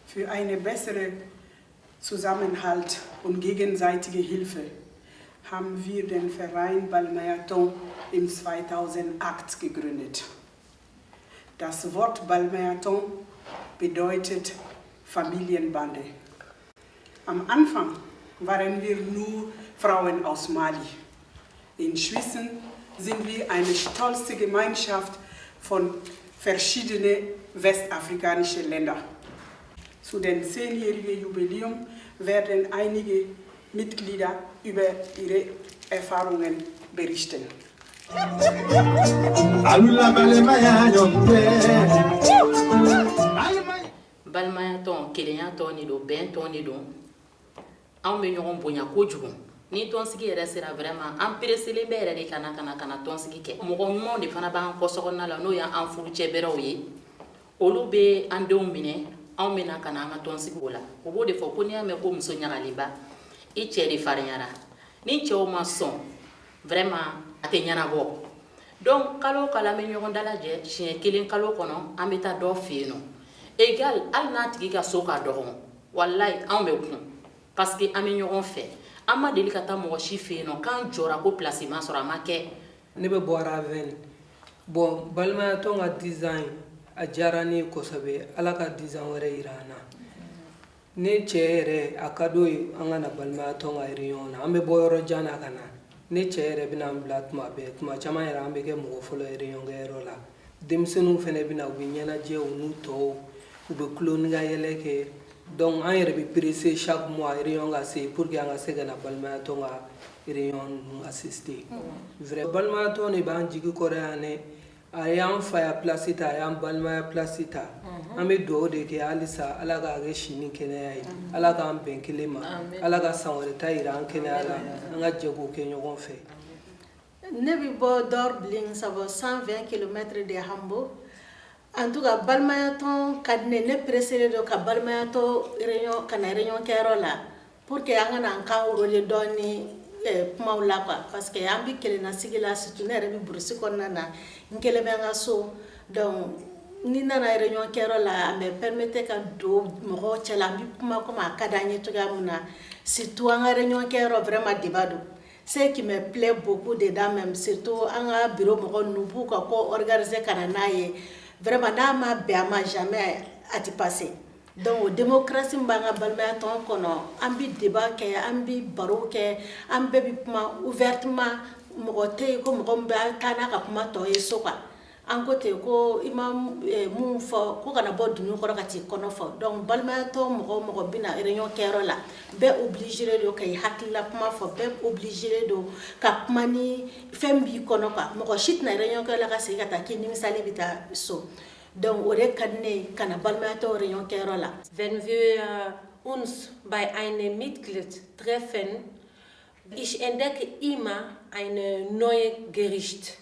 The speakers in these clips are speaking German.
Für einen besseren Zusammenhalt und gegenseitige Hilfe haben wir den Verein Balmayaton im 2008 gegründet. Das Wort Balmayaton bedeutet Familienbande. Am Anfang waren wir nur Frauen aus Mali. Inzwischen sind wir eine stolze Gemeinschaft von verschiedenen westafrikanischen Ländern. Zu dem 10-jährigen Jubiläum werden einige Mitglieder über ihre Erfahrungen berichten. Balimaya ton kelenya ton ni do ben ton ni do an be ɲɔgɔn bonya kojugu ni tɔnsigi yɛrɛ sera vraiment an pereselen bɛ yɛrɛ de kana tɔnsigi kɛ mɔgɔ ɲumanw de fana b'an kɔsɔkɔnɔna la n'o y'an furucɛ bɛrɛw ye olu bɛ an denw minɛ anw bɛna ka na an ka tɔnsigi o la o b'o de fɔ ko n'i y'a mɛn ko muso ɲagalenba I cɛ de farinyara ni cɛw ma sɔn vraiment a tɛ ɲɛnabɔ donc kalo o kalo an bɛ ɲɔgɔn dalajɛ siɲɛ kelen kalo kɔnɔ an bɛ taa dɔ fɛ yen nɔ égal hali n'a tigi ka so ka dɔgɔn walayi anw bɛ kun parce que an bɛ ɲɔgɔn fɛ an ma deli ka taa mɔgɔ si fɛ yen nɔ k'an jɔra ko place ma sɔrɔ a ma kɛ. ne bɛ bɔ Raven bon Balimayatɔn ka 10 ans a diyara ne ye kosɛbɛ ala ka 10 ans wɛrɛ yira an na ne cɛ yɛrɛ a ka d'o ye an ka na Balimayatɔn ka réunion na an bɛ bɔ yɔrɔ jan na ka na ne cɛ yɛrɛ bɛna an bila tuma bɛɛ tuma caman yɛrɛ an bɛ kɛ mɔgɔ fɔlɔ réunion kɛyɔrɔ la denmisɛnninw fana bɛna u bɛ ɲɛnajɛ u n'u tɔw u bɛ tulonkɛ ka yɛlɛ kɛ donc an yɛrɛ bɛ pressé chaque mois réunion ka se pour que an ka se ka na Balimayatɔn ka réunion assister vrai Balimayatɔn de b'an jigi kɔrɔ yan dɛ a y'an fa ya place ta a y'an balimaya place ta an bɛ dugawu de kɛ halisa ala k'a kɛ si ni kɛnɛya ye ala k'an bɛn kelen ma ala ka san wɛrɛ ta yira an kɛnɛya la an ka jɛ k'o kɛ ɲɔgɔn fɛ. ne bɛ bɔ Dorblin ça va 120 km de Hambo en tout cas Balimayatɔn ka di ne pressé do ka Balimayatɔn réunion ka na réunion kɛyɔrɔ la pour que an ka na an kan rôle dɔɔni kumaw la quoi parce que an bɛ kelenna sigi la surtout ne yɛrɛ bɛ burusi kɔnɔna na n kelen bɛ n ka so donc ni nana réunion kɛyɔrɔ la a bɛ permettre ka don mɔgɔw cɛ la an bɛ kuma comme a ka d'an ye cogoya min na surtout an ka réunion kɛyɔrɔ vraiment débat don. Ce qui me plaît beaucoup dedans même surtout an ka bureau mɔgɔ ninnu b'u ka ko organiser ka na n'a ye vraiment n'a ma bɛn a ma jamais a tɛ passer donc démocratie min b'an ka Balimayatɔn kɔnɔ an bɛ débat kɛ an bɛ baro kɛ an bɛɛ bɛ kuma ouvertement mɔgɔ tɛ yen ko mɔgɔ min bɛ taa n'a ka kuma tɔ ye so quoi an ko ten ko I ma mun fɔ ko kana bɔ dunun kɔrɔ ka t'i kɔnɔ fɔ donc Balimayatɔn mɔgɔ mɔgɔ bɛna réunion kɛyɔrɔ la bɛɛ obligé don ka i hakilila kuma fɔ bɛɛ obligé don ka kuma ni fɛn b'i kɔnɔ quoi mɔgɔ si tɛna réunion kɛyɔrɔ la ka segin ka taa k'i nimisalen bɛ taa so donc o de ka di ne ye ka na Balimayatɔn réunion kɛyɔrɔ la. Wenn wir uns bei einem Mitglied treffen, ich entdecke immer ein neues Gericht,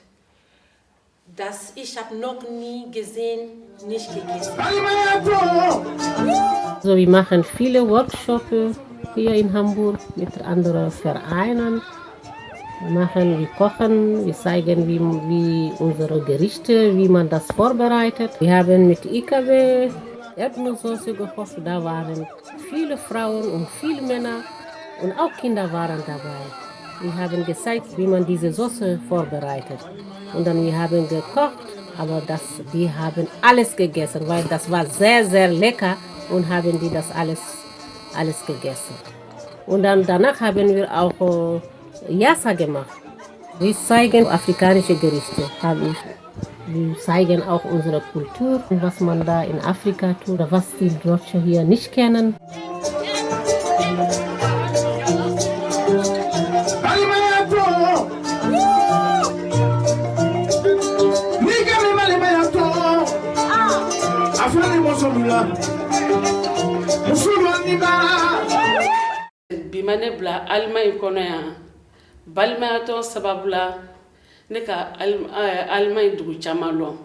das ich habe noch nie gesehen, nicht gegessen. Also wir machen viele Workshops hier in Hamburg mit anderen Vereinen. Wir kochen, wir zeigen wie unsere Gerichte, wie man das vorbereitet. Wir haben mit IKW Erdnusssoße gekocht, da waren viele Frauen und viele Männer und auch Kinder waren dabei. Wir haben gezeigt, wie man diese Soße vorbereitet. Und dann wir haben gekocht, aber die haben alles gegessen, weil das war sehr, sehr lecker und haben die das alles gegessen. Und dann danach haben wir auch Yassa gemacht. Wir zeigen afrikanische Gerichte. Wir zeigen auch unsere Kultur, was man da in Afrika tut, was die Deutschen hier nicht kennen. Bimane bla Allemagne kɔnɔ yan Balimayatɔn sababu la ne ka Allemagne dugu caman lɔn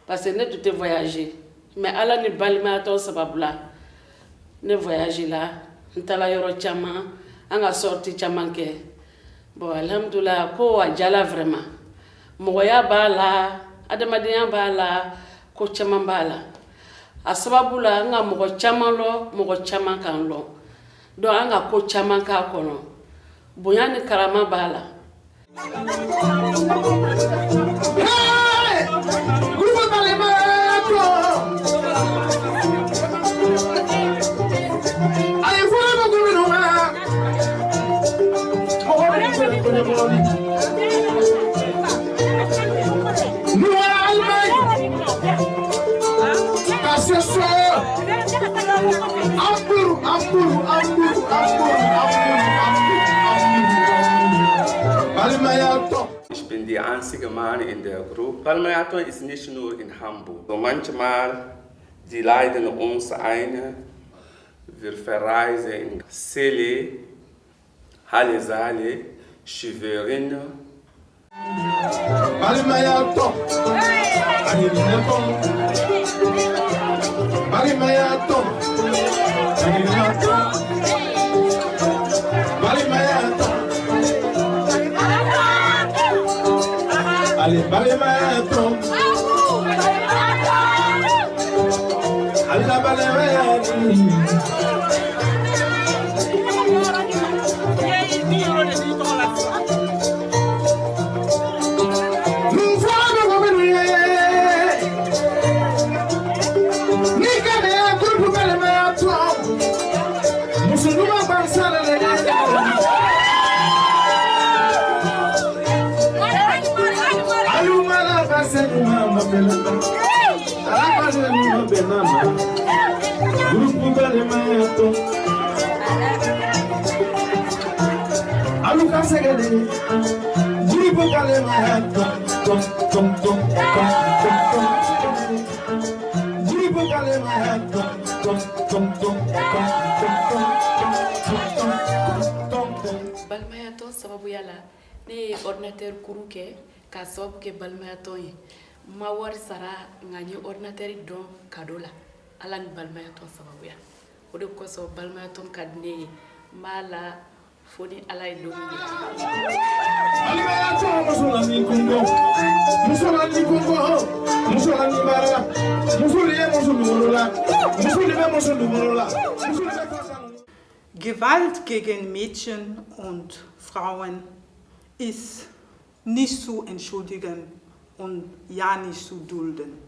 parce que ne tun tɛ voyager mais ala ni Balimayatɔn sababu la ne voyager la n taara yɔrɔ caman an ka sortie caman kɛ bon alhamdulillah ko a jala vraiment mɔgɔya b'a la adamadenya b'a la ko caman b'a la a sababu la an ka mɔgɔ caman lɔ mɔgɔ caman kan lɔ donc an ka ko caman k'a kɔnɔ bonya ni karama b'a la. Ich bin die einzige Mann in der Gruppe. Balmayaton ist nicht nur in Hamburg. So manchmal, die leiten uns ein. Wir verreisen in Celle, Halle Saale, Schwerin. Balmayaton. Balmayaton. Allez, Balmayaton. Allah Balmayaton. Balmayaton sababu yala ne ordinateur kuru kɛ ka sababu kɛ balmayaton ye ma wari sara nka n ye ordinateur don cadeau la ala ni balmayaton sababuya o de kosɔn balmayaton ka di ne ye n b'a la fo ni ala ye don min Balmayaton musolani kungo musolani bara musoli ye musolu morola Gewalt gegen Mädchen und Frauen ist nicht zu entschuldigen und ja nicht zu dulden.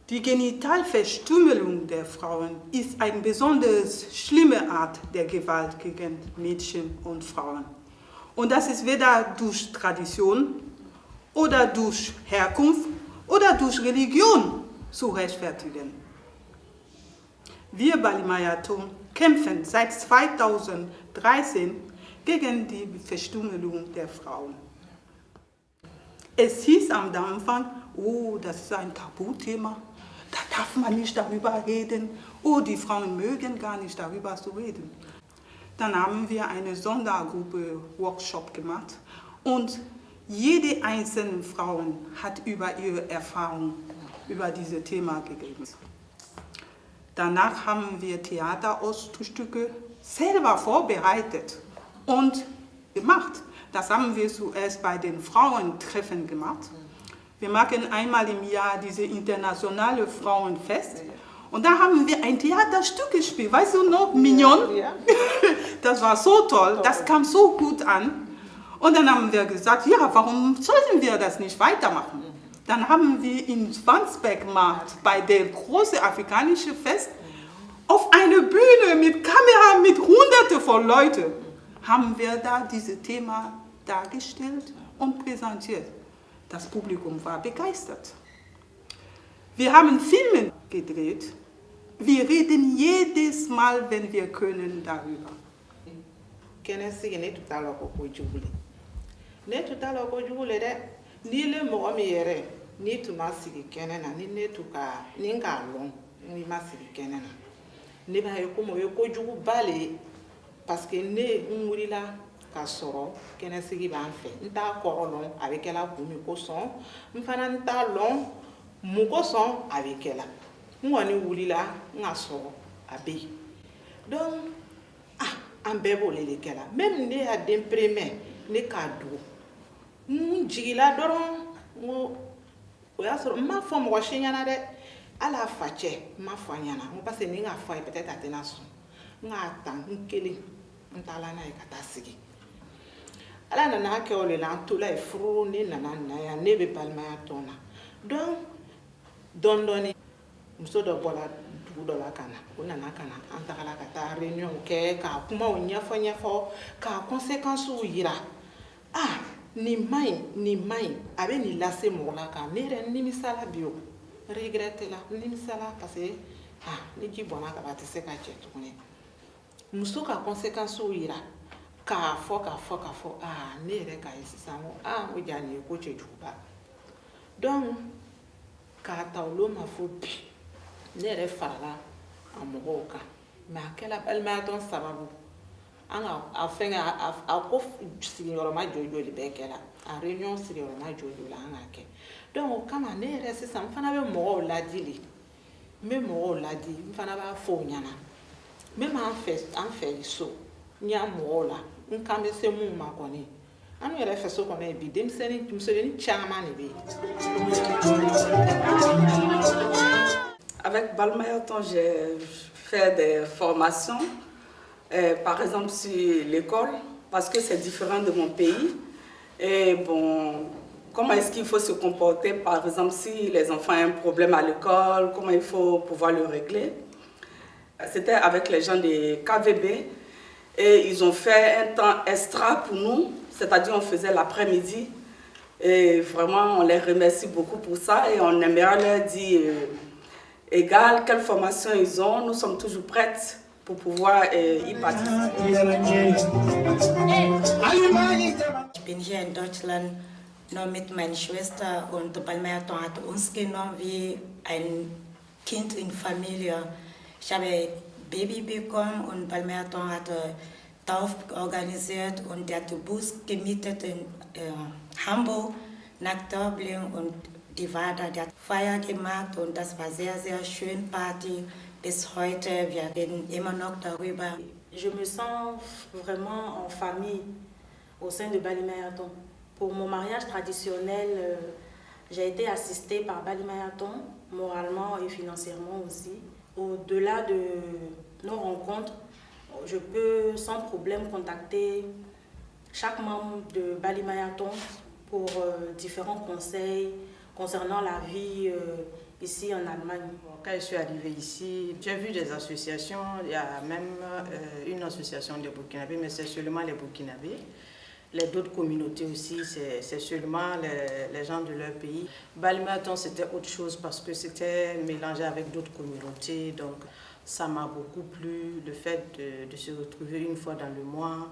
Die Genitalverstümmelung der Frauen ist eine besonders schlimme Art der Gewalt gegen Mädchen und Frauen. Und das ist weder durch Tradition oder durch Herkunft oder durch Religion zu rechtfertigen. Wir Balmayaton kämpfen seit 2013 gegen die Verstümmelung der Frauen. Es hieß am Anfang, oh, das ist ein Tabuthema, da darf man nicht darüber reden, oh, die Frauen mögen gar nicht darüber zu reden. Dann haben wir eine Sondergruppe Workshop gemacht und jede einzelne Frau hat über ihre Erfahrung über dieses Thema gegeben. Danach haben wir Theaterausstücke selber vorbereitet und gemacht. Das haben wir zuerst bei den Frauentreffen gemacht. Wir machen einmal im Jahr diese internationale Frauenfest. Und da haben wir ein Theaterstück gespielt. Weißt du noch, Mignon? Ja. Das war so toll, das kam so gut an. Und dann haben wir gesagt, ja, warum sollten wir das nicht weitermachen? Dann haben wir in Schwansbeckmarkt bei der großen afrikanischen Fest auf einer Bühne mit Kamera mit Hunderte von Leuten haben wir da dieses Thema dargestellt und präsentiert. Das Publikum war begeistert. Wir haben Filme gedreht. Wir reden jedes Mal, wenn wir können, darüber. Ni tuma sigi kɛnɛ na ni ne tu ka ni k'a lɔn ni ma sigi kɛnɛ na ne b'a ye komi o ye kojuguba le ye parce que ne n wulila ka sɔrɔ kɛnɛsigi b'an fɛ n t'a kɔrɔ lɔn a bɛ kɛla kun min kosɔn n fana n t'a lɔn mun kosɔn a bɛ kɛla n kɔni wulila n ka sɔrɔ a bɛ yen donc an bɛɛ b'o le kɛ la même ne y'a den premier ne k'a dogo n jigila dɔrɔn n ko o y'a sɔrɔ n m'a fɔ mɔgɔ si ɲɛna dɛ hali a facɛ n m'a fɔ a ɲɛna n ko parce que ni n k'a fɔ a ye peut-être a tɛna sɔn n k'a ta n kelen n taala n'a ye ka taa sigi ala nana kɛ o le la an tola ye furu ne nana na yan ne bɛ balimaya tɔn na donc dɔɔni dɔɔni muso dɔ bɔra dugu dɔ la ka na o nana ka na an tagala ka taa réunion kɛ k'a kumaw ɲɛfɔ k'a conséquences yira nin maɲi a bɛ nin lase mɔgɔ la kan ne yɛrɛ nimisala bi o regrette la nimisala parce que ni ji bɔnna ka ban a tɛ se ka cɛ tuguni muso ka conséquences yira k'a fɔ ne yɛrɛ k'a ye sisan ko o ja nin ye ko cɛjuguba donc k'a ta olu ma fo bi ne yɛrɛ farala a mɔgɔw kan mais a kɛla balimayatɔn sababu an ka a fɛngɛ a ko sigiyɔrɔma joli de bɛɛ kɛra a réunion sigiyɔrɔma joli la an k'a kɛ donc o kama ne yɛrɛ sisan n fana bɛ mɔgɔw ladi de n bɛ mɔgɔw ladi n fana b'a fɔ o ɲɛna même an fɛ so n y'a mɔgɔw la n kan bɛ se mun ma kɔni an yɛrɛ fɛ so kɔnɔ ye bi musodennin caman de bɛ yen. Avec Balmayaton, j'ai fait des formations, par exemple sur l'école, parce que c'est différent de mon pays. Et bon, comment est-ce qu'il faut se comporter, par exemple, si les enfants ont un problème à l'école, comment il faut pouvoir le régler. C'était avec les gens de KVB et ils ont fait un temps extra pour nous, c'est-à-dire on faisait l'après-midi. Et vraiment, on les remercie beaucoup pour ça et on aimerait leur dire... égal quelle formation ils ont, nous sommes toujours prêtes pour pouvoir y participer. Ich bin hier in Deutschland nur mit meiner Schwester und Balmayaton hat uns genommen wie ein Kind in Familie. Ich habe Baby bekommen und Balmayaton hat Tauf organisiert und der hat den Bus gemietet in Hamburg nach Dublin und die war da, die hat Feier gemacht und das war sehr, sehr schön Party. Bis heute, wir reden immer noch darüber. Je me sens vraiment en famille au sein de Balmayaton. Pour mon mariage traditionnel, j'ai été assistée par Balmayaton, moralement et financièrement aussi. Au-delà de nos rencontres, je peux sans problème contacter chaque membre de Balmayaton pour différents conseils concernant la vie ici en Allemagne. Quand je suis arrivée ici, j'ai vu des associations. Il y a même une association des Burkinabés, mais c'est seulement les Burkinabés. Les d'autres communautés aussi, c'est seulement les gens de leur pays. Balmayaton, c'était autre chose parce que c'était mélangé avec d'autres communautés. Donc ça m'a beaucoup plu, le fait de se retrouver une fois dans le mois,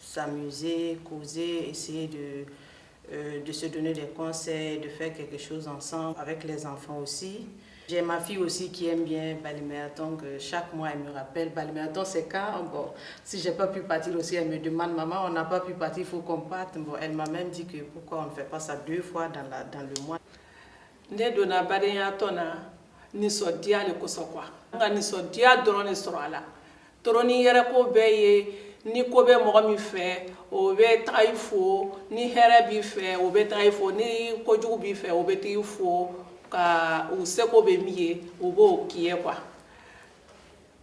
s'amuser, causer, essayer de se donner des conseils, de faire quelque chose ensemble avec les enfants aussi. J'ai ma fille aussi qui aime bien Balmayaton, que chaque mois elle me rappelle Balmayaton c'est quand. Bon, si j'ai pas pu partir aussi, elle me demande maman, on n'a pas pu partir, il faut qu'on parte. Bon, elle m'a même dit que pourquoi on ne fait pas ça 2 fois dans le mois. Ne donna Balmayaton na nisɔndiya le kosɔn quoi. Nka nisɔndiya dɔrɔn de sɔrɔ a la. Tɔrɔ ni yɛrɛ ko bɛɛ ye. Ni ko bɛ mɔgɔ min fɛ o bɛ taga i fo, ni hɛrɛ b'i fɛ o bɛ taga i fo, ni kojugu b'i fɛ o bɛ taga i fo, ka u seko bɛ min ye o b'o k'i ye quoi.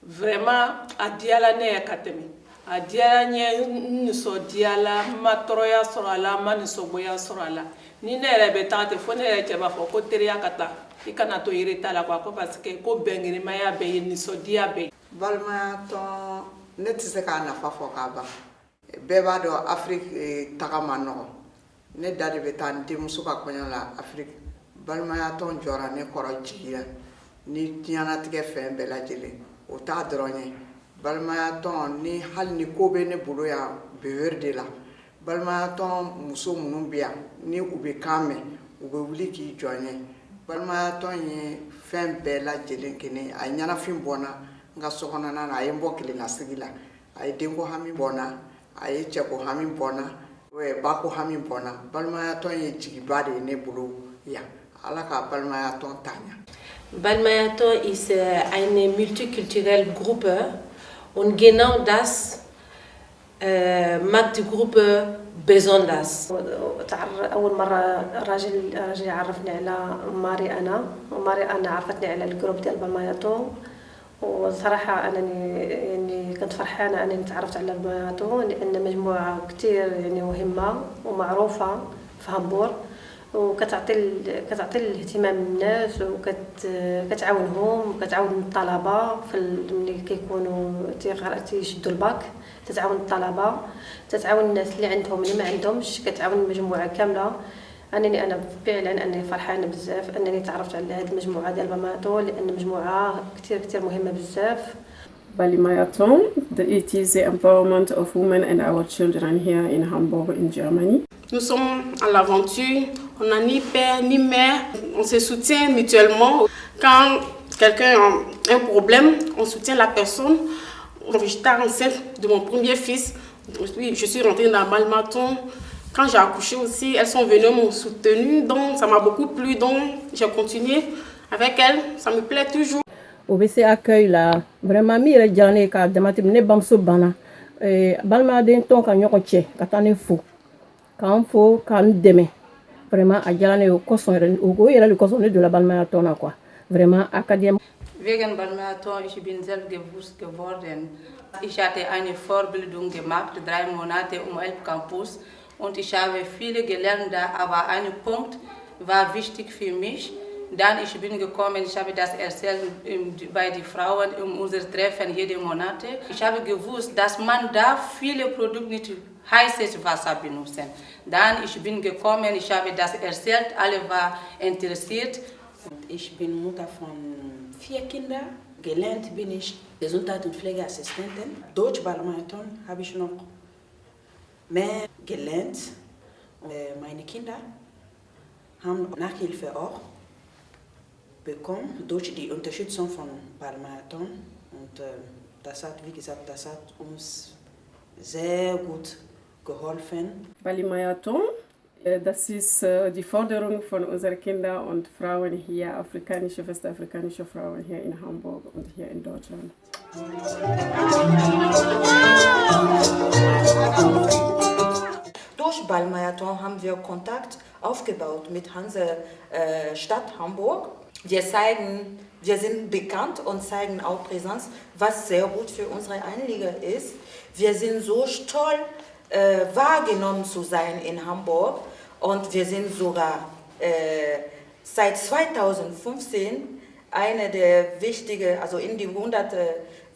Vraiment a diyala ne ye ka tɛmɛ, a diyala n ye, n nisɔndiyala, n ma tɔɔrɔya sɔrɔ a la, n ma nisɔngoya sɔrɔ a la. Ni ne yɛrɛ bɛ taga ten fo ne yɛrɛ cɛ b'a fɔ ko teriya ka taa i kana to yɛrɛ la quoi, ko parce que ko bɛngirimaya bɛ yen, nisɔndiya bɛ yen. Balmayaton ne tɛ se k'a nafa fɔ k'a ban. Bɛɛ b'a dɔn Afrique taga ma nɔgɔ. Ne da de bɛ taa n denmuso ka kɔɲɔ la Afrique. Balmayaton jɔra ne kɔrɔ jigi la ni diɲɛlatigɛ fɛn bɛɛ lajɛlen. O t'a dɔrɔn ye. Balmayaton ni hali ni ko bɛ ne bolo yan bɛwɛri de la. Balmayaton muso minnu bɛ yan ni u bɛ kan mɛn u bɛ wuli k'i jɔ n ye. Balmayaton ye fɛn bɛɛ lajɛlen kɛ ne ye. A ye ɲɛnafin bɔ n na. N ka sokɔnɔna na a ye n bɔ kelennasigi la a ye denko hami bɔ n na a ye cɛko hami bɔ n na bako hami bɔ n na. Balmayaton ye jigiba de ye ne bolo yan. Ala ka Balmayaton taɲa. Balmayaton ist eine multikulturelle Gruppe und genau das mag die Gruppe besonders. أول مرة راجل عرفني على ماري أنا، وماري أنا عرفتني على الجروب ديال بالماياتون، وصراحة أنا يعني كنت فرحانة أنني تعرفت على بالماياتون لأن مجموعة كتير يعني مهمة ومعروفة في هامبورغ، وكتعطي الاهتمام للناس وكتعاونهم وكتعاون الطلبة ملي كيكونوا تيشدوا الباك، تتعاون الطلبة، تتعاون الناس اللي عندهم اللي ما عندهمش، كتعاون المجموعة كاملة. أنا فعلا أنني فرحانة بزاف أنني تعرفت على هذه المجموعة ديال بالماياتون لأن مجموعة كتير مهمة بزاف. Balmayaton, it is the empowerment of women and our children here in Hamburg, in Germany. Nous sommes à l'aventure, on n'a ni père ni mère, on se soutient mutuellement. Quand quelqu'un a un problème, on soutient la personne. J'étais enceinte de mon premier fils, je suis rentrée dans Balmayaton. Quand j'ai accouché aussi, elles sont venues m'ont soutenue, donc ça m'a beaucoup plu, donc j'ai continué avec elles, ça me plaît toujours. O bɛ se accueil la vraiment mi yɛrɛ diyara ne ye k'a damati ne bamuso banna balimaden tɔn ka ɲɔgɔn cɛ ka taa ne fo k'an fo k'an dɛmɛ vraiment a diyara ne ye o kosɔn yɛrɛ o yɛrɛ de kosɔn ne donna Balmayaton na quoi vraiment a ka di n ye. Wegen Balmayaton, ich bin selbstbewusst geworden. Ich hatte eine Vorbildung gemacht, 3 Monate 11 Campus, und ich habe viele gelernt da, aber ein Punkt war wichtig für mich. Dann ich bin gekommen, ich habe das erzählt bei den Frauen in unser Treffen jeden Monat. Ich habe gewusst, dass man da viele Produkte nicht heißes Wasser benutzen. Dann ich bin gekommen, ich habe das erzählt, alle waren interessiert. Ich bin Mutter von 4 Kindern. Gelernt bin ich Gesundheit- und Pflegeassistentin. Deutsch Balmayaton habe ich noch mehr gelernt. Meine Kinder haben Nachhilfe auch bekommen durch die Unterstützung von Balmayaton. Und das hat, wie gesagt, das hat uns sehr gut geholfen. Balmayaton, das ist die Forderung von unseren Kindern und Frauen hier, afrikanische, westafrikanische Frauen hier in Hamburg und hier in Deutschland. Durch Balmayaton haben wir Kontakt aufgebaut mit Hansestadt Hamburg. Wir sind bekannt und zeigen auch Präsenz, was sehr gut für unsere Anliegen ist. Wir sind so stolz, wahrgenommen zu sein in Hamburg, und wir sind sogar seit 2015 eine der wichtigen, also in die 100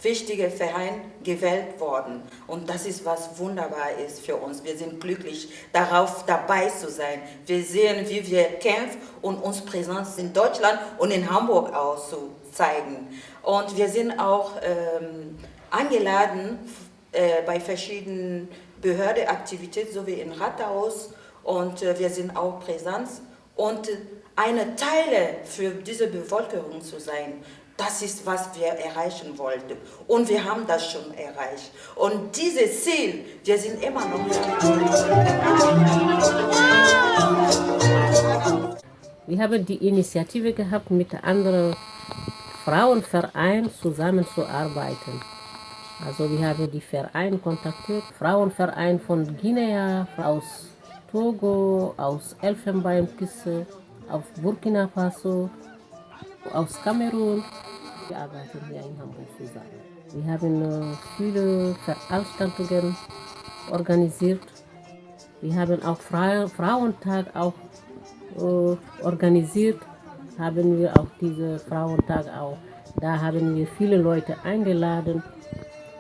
wichtige Vereine gewählt worden. Und das ist, was wunderbar ist für uns. Wir sind glücklich, darauf dabei zu sein. Wir sehen, wie wir kämpfen und uns Präsenz in Deutschland und in Hamburg auch zu zeigen. Und wir sind auch eingeladen bei verschiedenen Behördenaktivitäten, so wie in Rathaus. Und wir sind auch präsent. Und eine Teil für diese Bevölkerung zu sein, das ist, was wir erreichen wollten. Und wir haben das schon erreicht. Und dieses Ziel, wir sind immer noch da. Wir haben die Initiative gehabt, mit anderen Frauenvereinen zusammenzuarbeiten. Also wir haben die Vereine kontaktiert, Frauenverein von Guinea, aus Togo, aus Elfenbeinküste, aus Burkina Faso, aus Kamerun. Wir arbeiten hier in Hamburg zusammen. Wir haben viele Veranstaltungen organisiert. Wir haben auch Frauentag auch organisiert. Haben wir auch diesen Frauentag auch. Da haben wir viele Leute eingeladen.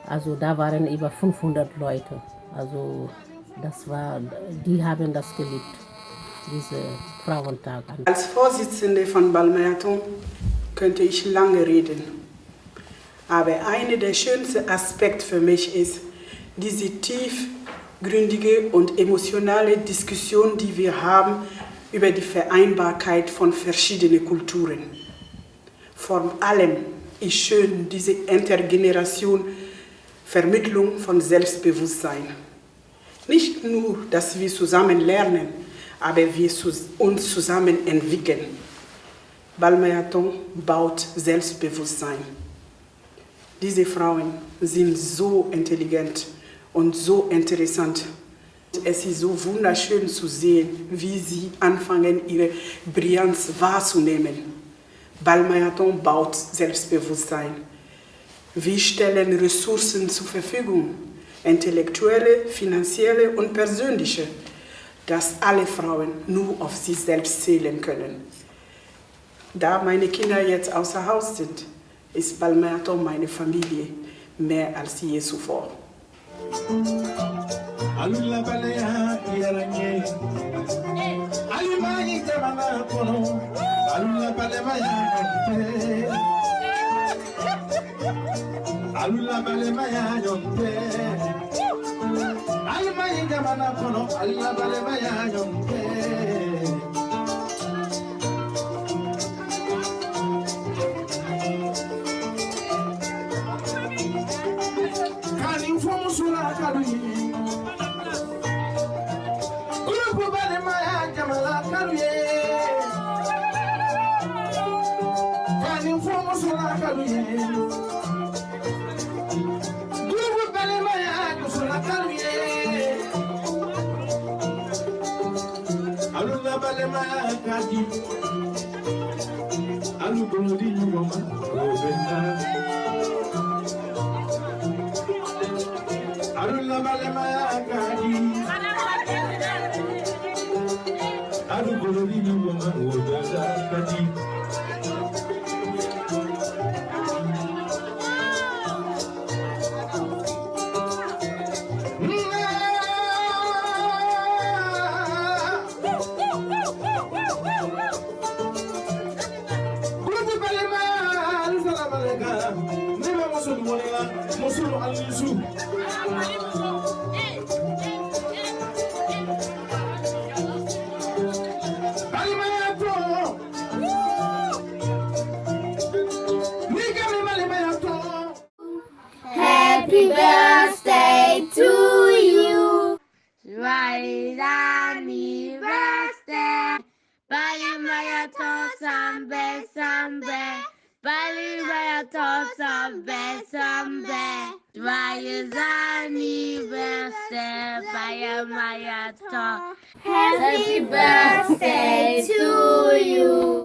Also da waren über 500 Leute. Also die haben das geliebt, diese Frauentag. Als Vorsitzende von Balmayaton könnte ich lange reden. Aber einer der schönsten Aspekte für mich ist diese tiefgründige und emotionale Diskussion, die wir haben über die Vereinbarkeit von verschiedenen Kulturen. Vor allem ist schön diese Intergeneration Vermittlung von Selbstbewusstsein. Nicht nur, dass wir zusammen lernen, aber wir uns zusammen entwickeln. Balmayaton baut Selbstbewusstsein. Diese Frauen sind so intelligent und so interessant. Es ist so wunderschön zu sehen, wie sie anfangen, ihre Brillanz wahrzunehmen. Ball-Marathon baut Selbstbewusstsein. Wir stellen Ressourcen zur Verfügung, intellektuelle, finanzielle und persönliche, dass alle Frauen nur auf sich selbst zählen können. Da meine Kinder jetzt außer Haus sind, ist Ball-Marathon meine Familie, mehr als je zuvor. Alula balaya yaranye Alimani jamana kono Alula balaya yonte Alula balaya yonte Alimani jamana kono Alula balaya yonte Kani fomu sula kaduyi Happy birthday to you. Joyeux anniversaire. Balimayaton sambe sambe. Balimayaton sambe sambe. Joyeux anniversaire. Balimayaton. Happy birthday to you.